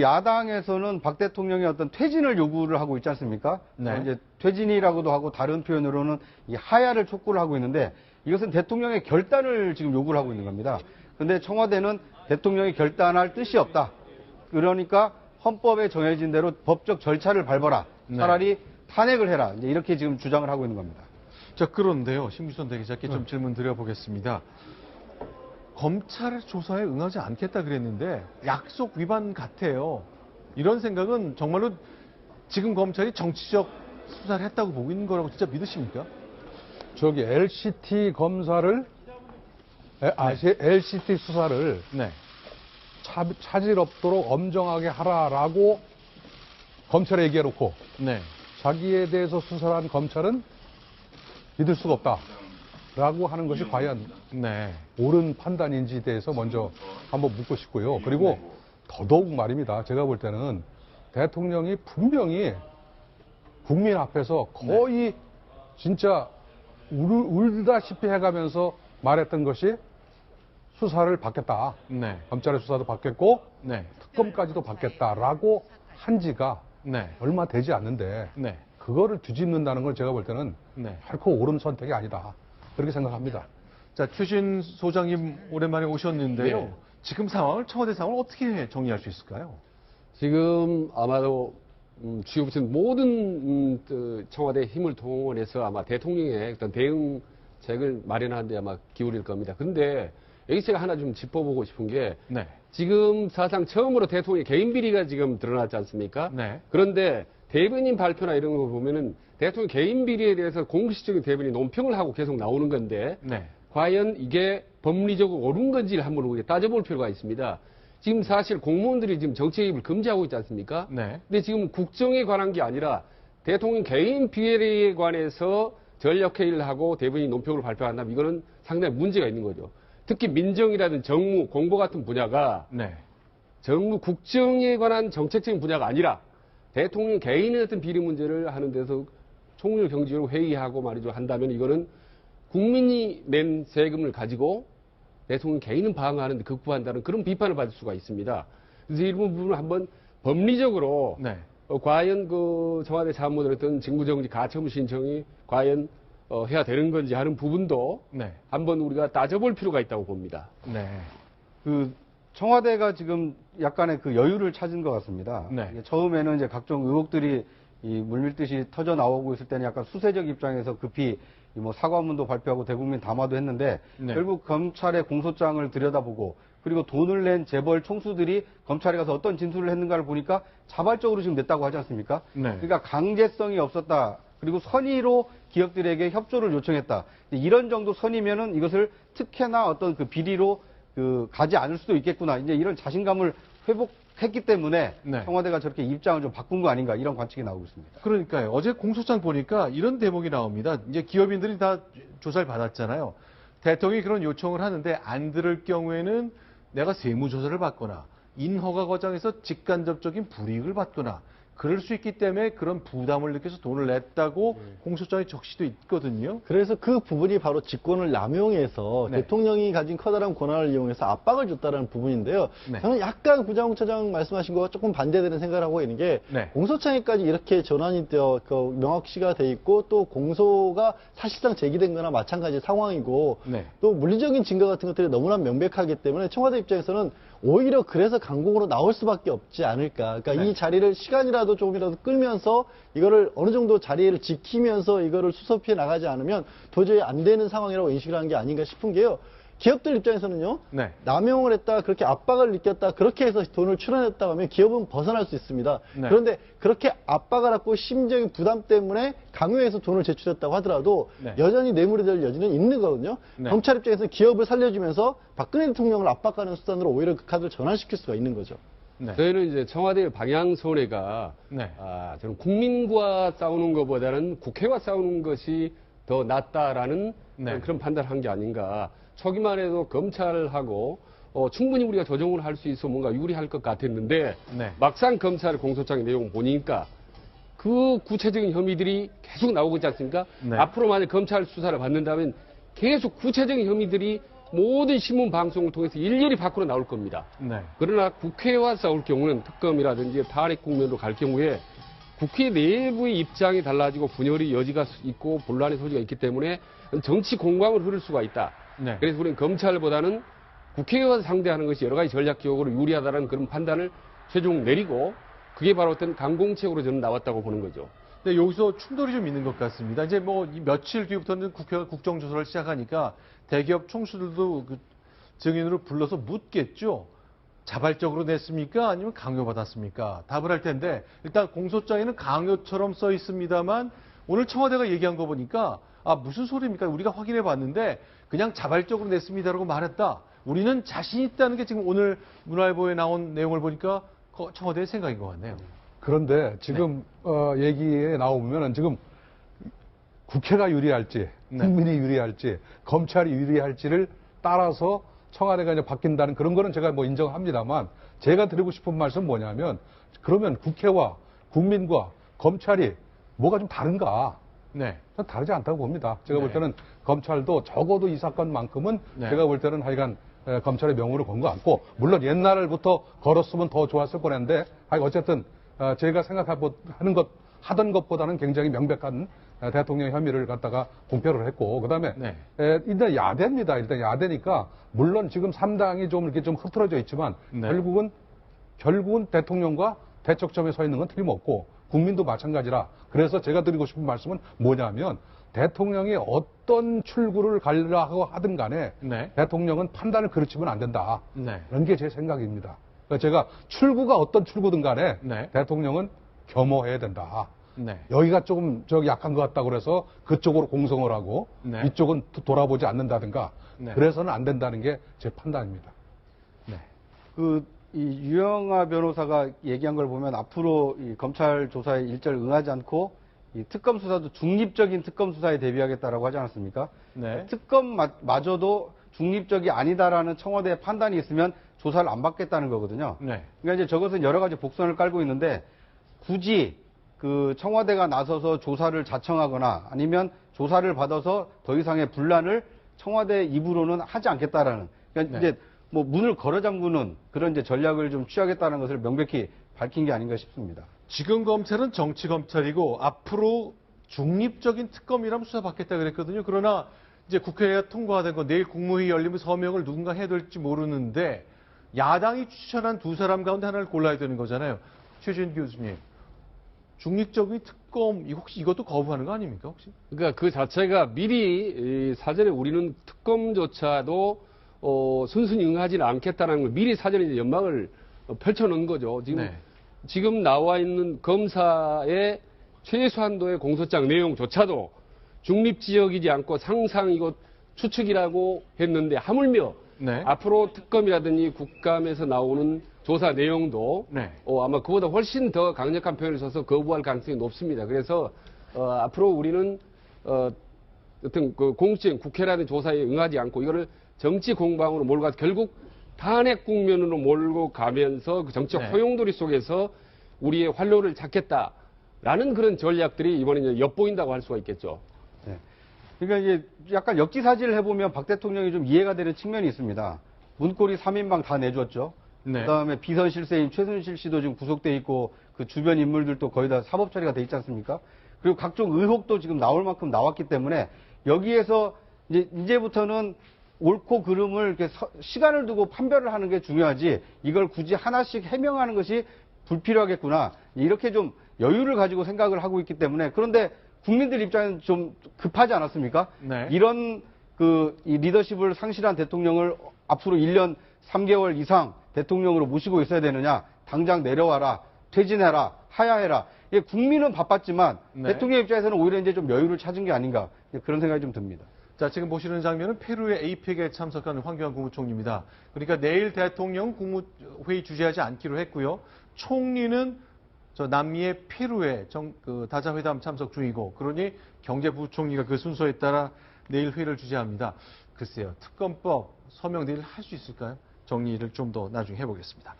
야당에서는 박 대통령의 어떤 퇴진을 요구를 하고 있지 않습니까? 네. 이제 퇴진이라고도 하고 다른 표현으로는 이 하야를 촉구를 하고 있는데 이것은 대통령의 결단을 지금 요구를 하고 있는 겁니다. 근데 청와대는 대통령이 결단할 뜻이 없다. 그러니까 헌법에 정해진 대로 법적 절차를 밟아라. 차라리 탄핵을 해라. 이제 이렇게 지금 주장을 하고 있는 겁니다. 자, 그런데요. 심규선 대기자께 좀 질문 드려보겠습니다. 검찰 조사에 응하지 않겠다 그랬는데 약속 위반 같아요. 이런 생각은 정말로 지금 검찰이 정치적 수사를 했다고 보고 있는 거라고 진짜 믿으십니까? 저기 LCT 검사를 LCT 수사를 네. 차질 없도록 엄정하게 하라라고 검찰에 얘기해놓고 네. 자기에 대해서 수사를 한 검찰은 믿을 수가 없다라고 하는 것이 과연 네. 옳은 판단인지에 대해서 먼저 한번 묻고 싶고요. 그리고 더더욱 말입니다. 제가 볼 때는 대통령이 분명히 국민 앞에서 거의 진짜 울다시피 해가면서 말했던 것이 수사를 받겠다. 네. 검찰의 수사도 받겠고 네. 특검까지도 받겠다라고 한 지가 네. 얼마 되지 않는데 네. 그거를 뒤집는다는 건 제가 볼 때는 네. 결코 옳은 선택이 아니다. 그렇게 생각합니다. 자, 최신 소장님 오랜만에 오셨는데요. 네. 지금 상황을, 청와대 상황을 어떻게 정리할 수 있을까요? 지금 아마도 주요 부처는 모든 청와대 힘을 동원해서 아마 대통령의 어떤 대응책을 마련하는 데 아마 기울일 겁니다. 그런데 여기 제가 하나 좀 짚어보고 싶은 게 네. 지금 사상 처음으로 대통령의 개인 비리가 지금 드러났지 않습니까? 네. 그런데 대변인 발표나 이런 거 보면은 대통령 개인 비리에 대해서 공식적인 대변인 논평을 하고 계속 나오는 건데 네. 과연 이게 법리적으로 옳은 건지를 한번 우리가 따져볼 필요가 있습니다. 지금 사실 공무원들이 지금 정치 개입을 금지하고 있지 않습니까? 네. 근데 지금 국정에 관한 게 아니라 대통령 개인 비리에 관해서 전력 회의를 하고 대변인 논평을 발표한다면 이거는 상당히 문제가 있는 거죠. 특히 민정이라든 정무, 공보 같은 분야가 네. 정무 국정에 관한 정책적인 분야가 아니라 대통령 개인의 어떤 비리 문제를 하는 데서 총률 경제적으로 회의하고 말이죠 한다면 이거는 국민이 낸 세금을 가지고 대통령 개인은 방어하는데 극부한다는 그런 비판을 받을 수가 있습니다. 그래서 이런 부분을 한번 법리적으로 네. 과연 그 청와대 자문을 했던 직무정지 가처분 신청이 과연 해야 되는 건지 하는 부분도 네. 한번 우리가 따져볼 필요가 있다고 봅니다. 네. 그 청와대가 지금 약간의 그 여유를 찾은 것 같습니다. 네. 이게 처음에는 이제 각종 의혹들이 이 물밀듯이 터져 나오고 있을 때는 약간 수세적 입장에서 급히 뭐 사과문도 발표하고 대국민 담화도 했는데 네. 결국 검찰의 공소장을 들여다보고 그리고 돈을 낸 재벌 총수들이 검찰에 가서 어떤 진술을 했는가를 보니까 자발적으로 지금 냈다고 하지 않습니까? 네. 그러니까 강제성이 없었다. 그리고 선의로 기업들에게 협조를 요청했다. 이런 정도 선이면은 이것을 특혜나 어떤 그 비리로 가지 않을 수도 있겠구나. 이제 이런 자신감을 회복했기 때문에 네. 청와대가 저렇게 입장을 좀 바꾼 거 아닌가 이런 관측이 나오고 있습니다. 그러니까요. 어제 공소장 보니까 이런 대목이 나옵니다. 이제 기업인들이 다 조사를 받았잖아요. 대통령이 그런 요청을 하는데 안 들을 경우에는 내가 세무조사를 받거나 인허가 과정에서 직간접적인 불이익을 받거나 그럴 수 있기 때문에 그런 부담을 느껴서 돈을 냈다고 공소장에 적시도 있거든요. 그래서 그 부분이 바로 직권을 남용해서 네. 대통령이 가진 커다란 권한을 이용해서 압박을 줬다는 부분인데요. 네. 저는 약간 구자욱 처장 말씀하신 거와 조금 반대되는 생각을 하고 있는 게 네. 공소장에까지 이렇게 전환이 명확시가 돼 있고 또 공소가 사실상 제기된 거나 마찬가지 상황이고 네. 또 물리적인 증거 같은 것들이 너무나 명백하기 때문에 청와대 입장에서는 오히려 그래서 강공으로 나올 수밖에 없지 않을까. 그러니까 네. 이 자리를 시간이라도 조금이라도 끌면서 이거를 어느 정도 자리를 지키면서 이거를 수습해 나가지 않으면 도저히 안 되는 상황이라고 인식을 하는 게 아닌가 싶은 게요. 기업들 입장에서는요. 네. 남용을 했다, 그렇게 압박을 느꼈다, 그렇게 해서 돈을 출연했다고 하면 기업은 벗어날 수 있습니다. 네. 그런데 그렇게 압박을 받고 심적인 부담 때문에 강요해서 돈을 제출했다고 하더라도 네. 여전히 뇌물이 될 여지는 있는 거거든요. 네. 검찰 입장에서는 기업을 살려주면서 박근혜 대통령을 압박하는 수단으로 오히려 그 카드를 전환시킬 수가 있는 거죠. 네. 저희는 이제 청와대 방향 손해가 네. 저는 국민과 싸우는 것보다는 국회와 싸우는 것이 더 낫다라는 네. 그런 판단을 한 게 아닌가. 초기만 해도 검찰하고 충분히 우리가 조정을 할 수 있어 뭔가 유리할 것 같았는데 네. 막상 검찰 공소장의 내용 보니까 그 구체적인 혐의들이 계속 나오고 있지 않습니까? 네. 앞으로 만약 검찰 수사를 받는다면 계속 구체적인 혐의들이 모든 신문 방송을 통해서 일일이 밖으로 나올 겁니다. 네. 그러나 국회와 싸울 경우는 특검이라든지 탄핵 국면으로 갈 경우에 국회 내부의 입장이 달라지고 분열의 여지가 있고 분란의 소지가 있기 때문에 정치 공방으로 흐를 수가 있다. 네. 그래서 우리는 검찰보다는 국회의원 상대하는 것이 여러 가지 전략적으로 유리하다는 그런 판단을 최종 내리고 그게 바로 어떤 강공책으로 저는 나왔다고 보는 거죠. 근데 여기서 충돌이 좀 있는 것 같습니다. 이제 뭐 이 며칠 뒤부터는 국회가 국정조사를 시작하니까 대기업 총수들도 그 증인으로 불러서 묻겠죠. 자발적으로 냈습니까? 아니면 강요받았습니까? 답을 할 텐데 일단 공소장에는 강요처럼 써 있습니다만 오늘 청와대가 얘기한 거 보니까 아 무슨 소리입니까? 우리가 확인해 봤는데 그냥 자발적으로 냈습니다라고 말했다. 우리는 자신 있다는 게 지금 오늘 문화일보에 나온 내용을 보니까 청와대의 생각인 것 같네요. 그런데 지금 얘기에 나오면 지금 국회가 유리할지 국민이 유리할지 검찰이 유리할지를 따라서 청와대가 이제 바뀐다는 그런 거는 제가 뭐 인정합니다만 제가 드리고 싶은 말씀은 뭐냐면 그러면 국회와 국민과 검찰이 뭐가 좀 다른가? 네. 저는 다르지 않다고 봅니다. 제가 볼 네. 때는 검찰도 적어도 이 사건만큼은 네. 제가 볼 때는 하여간 검찰의 명으로 건 것 같고 물론 옛날부터 걸었으면 더 좋았을 뻔했는데 어쨌든 제가 하던 것보다는 굉장히 명백한 대통령 혐의를 갖다가 공표를 했고 그다음에 네. 일단 야대입니다. 일단 야대니까 물론 지금 3당이 좀 이렇게 좀 흐트러져 있지만 네. 결국은 대통령과 대척점에 서 있는 건 틀림없고 국민도 마찬가지라 그래서 제가 드리고 싶은 말씀은 뭐냐면 대통령이 어떤 출구를 가려고 하든 간에 네. 대통령은 판단을 그르치면 안 된다. 네. 이런 게 제 생각입니다. 그러니까 제가 출구가 어떤 출구든 간에 네. 대통령은 겸허해야 된다. 네. 여기가 조금 약한 것 같다 그래서 그쪽으로 공성을 하고 네. 이쪽은 돌아보지 않는다든가 네. 그래서는 안 된다는 게 제 판단입니다. 네. 이 유영하 변호사가 얘기한 걸 보면 앞으로 이 검찰 조사에 일절 응하지 않고 이 특검 수사도 중립적인 특검 수사에 대비하겠다라고 하지 않았습니까? 네. 특검마저도 중립적이 아니다라는 청와대의 판단이 있으면 조사를 안 받겠다는 거거든요. 네. 그러니까 이제 저것은 여러 가지 복선을 깔고 있는데 굳이 그 청와대가 나서서 조사를 자청하거나 아니면 조사를 받아서 더 이상의 분란을 청와대 입으로는 하지 않겠다라는 그러니까 네. 이제 뭐 문을 걸어 잠그는 그런 이제 전략을 좀 취하겠다는 것을 명백히 밝힌 게 아닌가 싶습니다. 지금 검찰은 정치 검찰이고 앞으로 중립적인 특검이라면 수사받겠다 그랬거든요. 그러나 이제 국회가 통과된 건 내일 국무회의 열리면 서명을 누군가 해야 될지 모르는데 야당이 추천한 두 사람 가운데 하나를 골라야 되는 거잖아요. 최준 교수님, 중립적인 특검 혹시 이것도 거부하는 거 아닙니까 혹시? 그러니까 그 자체가 미리 사전에 우리는 특검조차도 순순히 응하지는 않겠다는 걸 미리 사전에 이제 연막을 펼쳐놓은 거죠. 지금 나와 있는 검사의 최소한도의 공소장 내용조차도 중립지역이지 않고 상상이고 추측이라고 했는데 하물며 네. 앞으로 특검이라든지 국감에서 나오는 조사 내용도 네. 아마 그보다 훨씬 더 강력한 표현을 써서 거부할 가능성이 높습니다. 그래서 앞으로 우리는 어떤 그 공식적인 국회라는 조사에 응하지 않고 이거를 정치 공방으로 몰고 가서 결국 탄핵 국면으로 몰고 가면서 그 정치적 네. 소용돌이 속에서 우리의 활로를 찾겠다라는 그런 전략들이 이번에 이제 엿보인다고 할 수가 있겠죠. 네. 그러니까 이제 약간 역지사지를 해보면 박 대통령이 좀 이해가 되는 측면이 있습니다. 문고리 3인방 다 내줬죠. 네. 그다음에 비선 실세인 최순실 씨도 지금 구속돼 있고 그 주변 인물들도 거의 다 사법 처리가 돼 있지 않습니까? 그리고 각종 의혹도 지금 나올 만큼 나왔기 때문에 여기에서 이제부터는 옳고 그름을 이렇게 시간을 두고 판별을 하는 게 중요하지 이걸 굳이 하나씩 해명하는 것이 불필요하겠구나 이렇게 좀 여유를 가지고 생각을 하고 있기 때문에 그런데 국민들 입장에는 좀 급하지 않았습니까? 네. 이런 이 리더십을 상실한 대통령을 앞으로 1년 3개월 이상 대통령으로 모시고 있어야 되느냐 당장 내려와라 퇴진해라 하야해라 예, 국민은 바빴지만 네. 대통령 입장에서는 오히려 이제 좀 여유를 찾은 게 아닌가 그런 생각이 좀 듭니다. 자, 지금 보시는 장면은 페루의 에이펙에 참석하는 황교안 국무총리입니다. 그러니까 내일 대통령 국무회의 주재하지 않기로 했고요. 총리는 저 남미의 페루에 다자회담 참석 중이고, 그러니 경제부총리가 그 순서에 따라 내일 회의를 주재합니다. 글쎄요, 특검법 서명 내일 할 수 있을까요? 정리를 좀 더 나중에 해보겠습니다.